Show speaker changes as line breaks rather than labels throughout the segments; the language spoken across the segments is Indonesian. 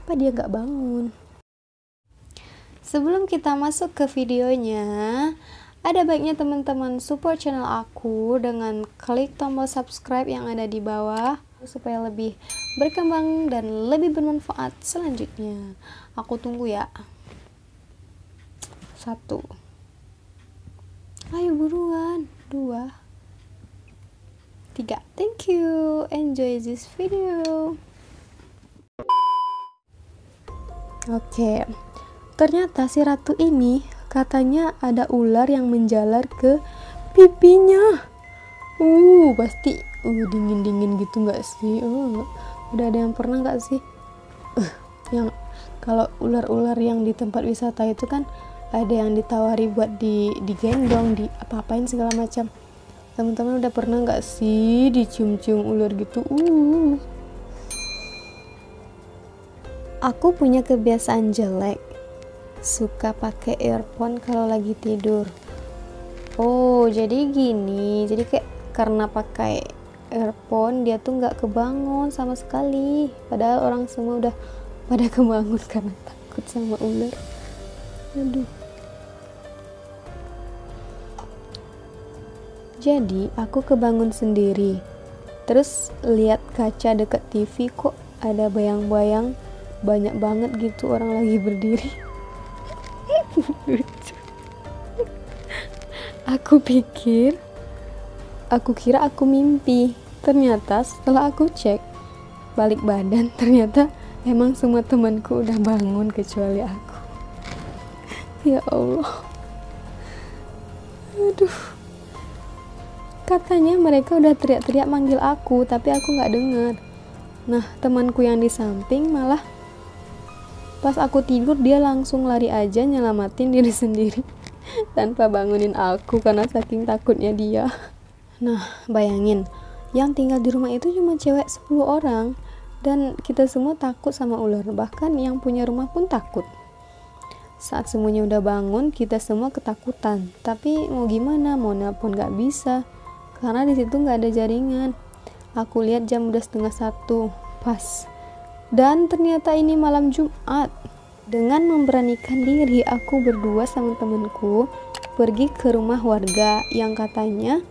kenapa dia nggak bangun. Sebelum kita masuk ke videonya, ada baiknya teman-teman support channel aku dengan klik tombol subscribe yang ada di bawah supaya lebih berkembang dan lebih bermanfaat selanjutnya. Aku tunggu ya. 1. Ayo buruan. 2, 3. Thank you. Enjoy this video. Oke. Ternyata si ratu ini katanya ada ular yang menjalar ke pipinya. Pasti dingin-dingin gitu nggak sih? Udah ada yang pernah nggak sih? Yang kalau ular-ular yang di tempat wisata itu kan ada yang ditawari buat digendong, di apa-apain segala macam. Teman-teman udah pernah nggak sih dicium-cium ular gitu? Aku punya kebiasaan jelek, suka pakai earphone kalau lagi tidur. Jadi gini, jadi kayak karena pakai earphone dia tuh nggak kebangun sama sekali, padahal orang semua udah pada kebangun karena takut sama ular. Jadi aku kebangun sendiri, terus lihat kaca deket TV, kok ada bayang-bayang banyak banget gitu orang lagi berdiri. Aku kira aku mimpi. Ternyata setelah aku cek balik badan, ternyata emang semua temanku udah bangun kecuali aku. Ya Allah. Katanya mereka udah teriak-teriak manggil aku, tapi aku nggak dengar. Nah, temanku yang di samping malah pas aku tidur dia langsung lari aja nyelamatin diri sendiri tanpa bangunin aku karena saking takutnya dia. Nah, bayangin, yang tinggal di rumah itu cuma cewek 10 orang dan kita semua takut sama ular, bahkan yang punya rumah pun takut. Saat semuanya udah bangun, kita semua ketakutan, tapi mau gimana, mau nelpon gak bisa karena di situ nggak ada jaringan. Aku lihat jam udah 12:30 pas. Dan ternyata ini malam Jumat. Dengan memberanikan diri, aku berdua sama temanku pergi ke rumah warga yang katanya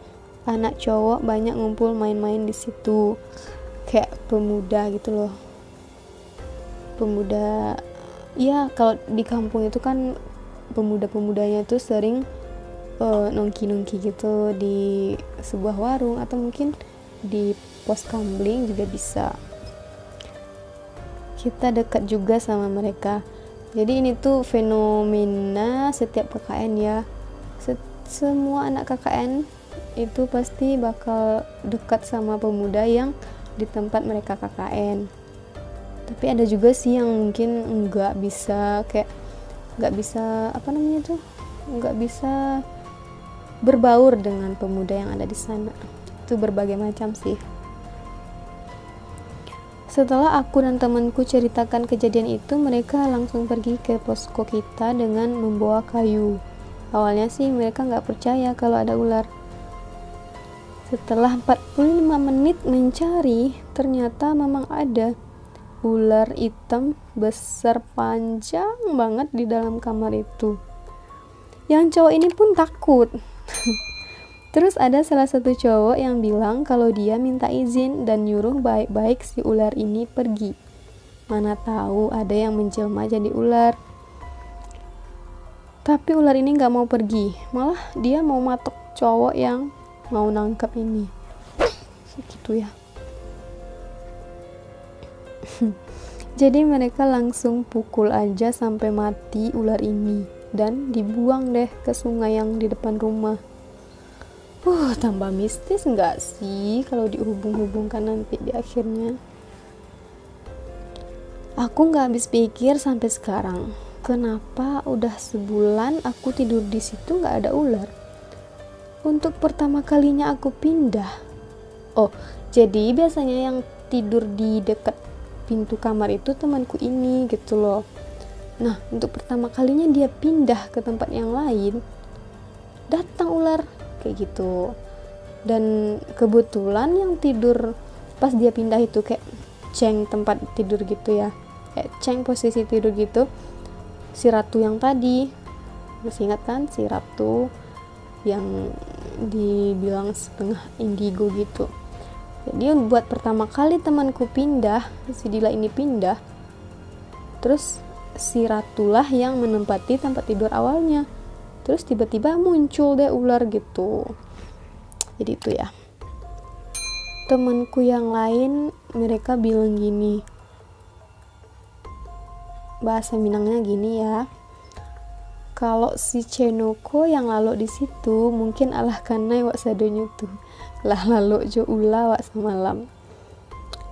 anak cowok banyak ngumpul main-main di situ. Kayak pemuda gitu loh. Pemuda, ya kalau di kampung itu kan pemuda-pemudanya tuh sering nongki-nongki gitu di sebuah warung atau mungkin di pos kamling juga bisa. Kita dekat juga sama mereka. Jadi ini tuh fenomena setiap KKN ya. Semua anak KKN itu pasti bakal dekat sama pemuda yang di tempat mereka KKN. Tapi ada juga sih yang mungkin nggak bisa berbaur dengan pemuda yang ada di sana. Itu berbagai macam sih. Setelah aku dan temanku ceritakan kejadian itu, mereka langsung pergi ke posko kita dengan membawa kayu. Awalnya sih mereka nggak percaya kalau ada ular. Setelah 45 menit mencari, ternyata memang ada ular hitam besar panjang banget di dalam kamar itu. Yang cowok ini pun takut. Terus ada salah satu cowok yang bilang kalau dia minta izin dan nyuruh baik-baik si ular ini pergi. Mana tahu ada yang menjelma jadi ular. Tapi ular ini gak mau pergi, malah dia mau matok cowok yang mau nangkep ini. Gitu ya. Jadi mereka langsung pukul aja sampai mati ular ini dan dibuang deh ke sungai yang di depan rumah. Tambah mistis nggak sih kalau dihubung-hubungkan nanti di akhirnya. Aku nggak habis pikir sampai sekarang, kenapa udah sebulan aku tidur di situ nggak ada ular. Untuk pertama kalinya aku pindah. Jadi biasanya yang tidur di dekat pintu kamar itu temanku ini gitu loh. Nah, untuk pertama kalinya dia pindah ke tempat yang lain, datang ular kayak gitu. Dan kebetulan yang tidur pas dia pindah itu kayak ceng tempat tidur gitu ya, Ceng posisi tidur gitu, si ratu yang tadi, masih ingat kan, si ratu yang dibilang setengah indigo gitu. Jadi buat pertama kali temanku pindah, si Dila ini pindah, terus si ratulah yang menempati tempat tidur awalnya. Terus tiba-tiba muncul deh ular gitu. Jadi itu ya. Temanku yang lain mereka bilang gini, bahasa Minangnya gini ya, kalau si Cenoko yang lalu di situ mungkin alah kanai wak sadonyo tuh lah lalu jo ula wak semalam.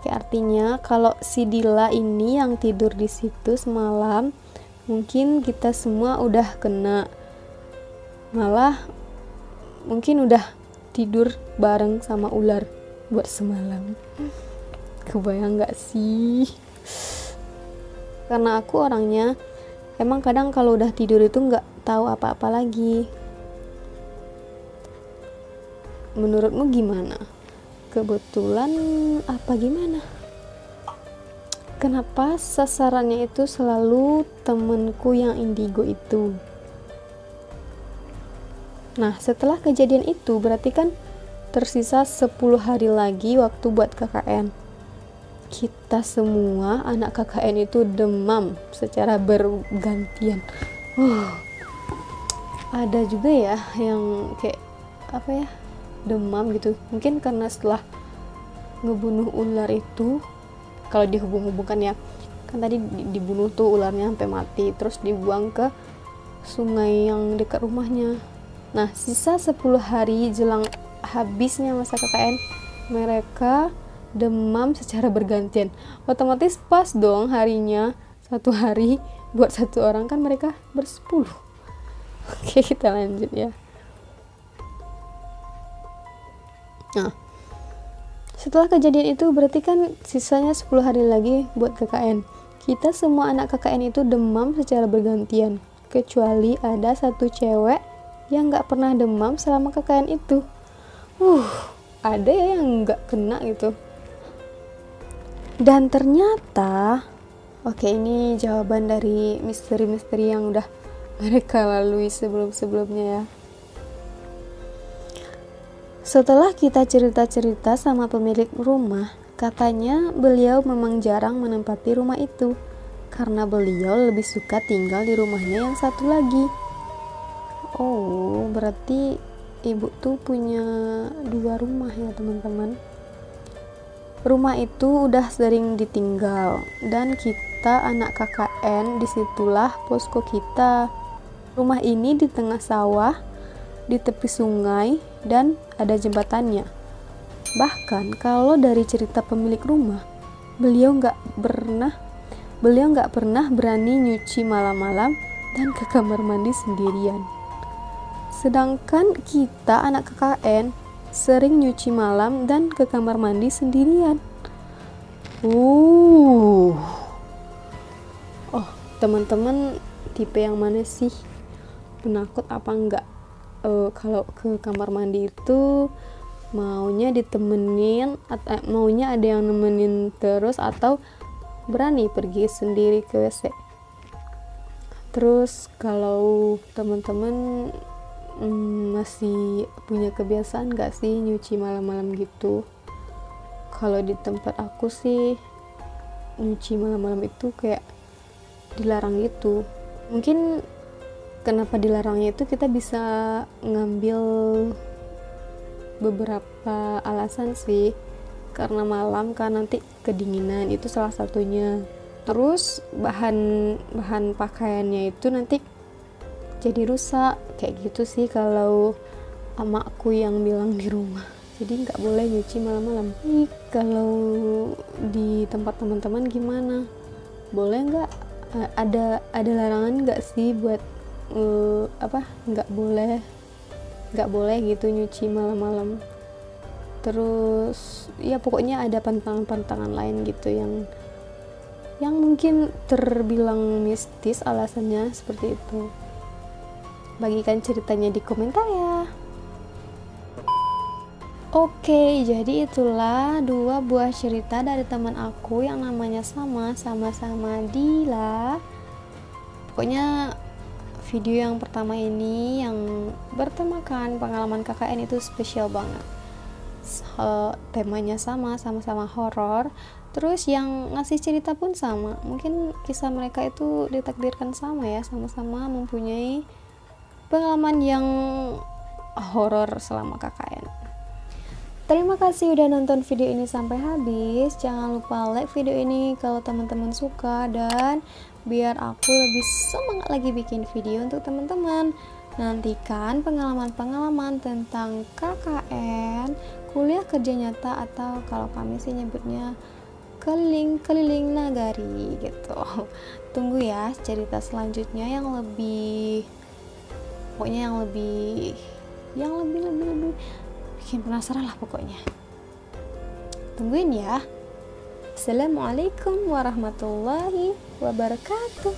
Kayak artinya kalau si Dila ini yang tidur di situ semalam, mungkin kita semua udah kena, malah mungkin udah tidur bareng sama ular buat semalam. Kebayang gak sih? Karena aku orangnya emang kadang kalau udah tidur itu nggak tahu apa-apa lagi. Menurutmu gimana? Kebetulan apa gimana? Kenapa sasarannya itu selalu temenku yang indigo itu? Nah, setelah kejadian itu berarti kan tersisa 10 hari lagi waktu buat KKN. Kita semua anak KKN itu demam secara bergantian. Ada juga ya yang kayak apa ya, demam gitu. Mungkin karena setelah ngebunuh ular itu, kalau dihubung-hubungkan ya, kan tadi dibunuh tuh ularnya sampai mati, terus dibuang ke sungai yang dekat rumahnya. Nah, sisa 10 hari jelang habisnya masa KKN, mereka demam secara bergantian. Otomatis pas dong harinya, 1 hari buat 1 orang, kan mereka bersepuluh. Oke, kita lanjut ya. Nah, setelah kejadian itu berarti kan sisanya 10 hari lagi buat KKN. Kita semua anak KKN itu demam secara bergantian, kecuali ada 1 cewek yang gak pernah demam selama KKN itu. Ada ya yang gak kena gitu. Dan ternyata, oke, ini jawaban dari misteri-misteri yang udah mereka lalui sebelum-sebelumnya ya. Setelah kita cerita-cerita sama pemilik rumah, katanya beliau memang jarang menempati rumah itu karena beliau lebih suka tinggal di rumahnya yang satu lagi. Oh, berarti ibu tuh punya 2 rumah ya teman-teman. Rumah itu udah sering ditinggal dan kita anak KKN disitulah posko kita. Rumah ini di tengah sawah, di tepi sungai, dan ada jembatannya. Bahkan kalau dari cerita pemilik rumah, beliau nggak pernah berani nyuci malam-malam dan ke kamar mandi sendirian. Sedangkan kita anak KKN sering nyuci malam dan ke kamar mandi sendirian. Oh, teman-teman tipe yang mana sih? Penakut apa enggak? Kalau ke kamar mandi itu maunya ditemenin, maunya ada yang nemenin terus, atau berani pergi sendiri ke WC. Terus kalau teman-teman masih punya kebiasaan gak sih nyuci malam-malam gitu? Kalau di tempat aku sih nyuci malam-malam itu kayak dilarang gitu. Mungkin kenapa dilarangnya itu kita bisa ngambil beberapa alasan sih. Karena malam kan nanti kedinginan, itu salah satunya. Terus bahan pakaiannya itu nanti jadi rusak, kayak gitu sih kalau emakku yang bilang di rumah. Jadi nggak boleh nyuci malam-malam. Kalau di tempat teman-teman gimana? Boleh nggak? Ada larangan nggak sih buat nggak boleh gitu nyuci malam-malam? Terus ya pokoknya ada pantangan-pantangan lain gitu yang mungkin terbilang mistis alasannya seperti itu. Bagikan ceritanya di komentar ya. Oke, jadi itulah dua buah cerita dari teman aku yang namanya sama-sama Dila. Pokoknya video yang pertama ini yang bertemakan pengalaman KKN itu spesial banget. Temanya sama-sama horor. Terus yang ngasih cerita pun sama. Mungkin kisah mereka itu ditakdirkan sama ya, sama-sama mempunyai pengalaman yang horor selama KKN. Terima kasih udah nonton video ini sampai habis. Jangan lupa like video ini kalau teman-teman suka, dan biar aku lebih semangat lagi bikin video untuk teman-teman. Nantikan pengalaman-pengalaman tentang KKN, kuliah kerja nyata, atau kalau kami sih nyebutnya keliling-keliling nagari gitu. Tunggu ya cerita selanjutnya yang lebih, pokoknya yang lebih bikin penasaran lah pokoknya. Tungguin ya. Assalamualaikum warahmatullahi wabarakatuh.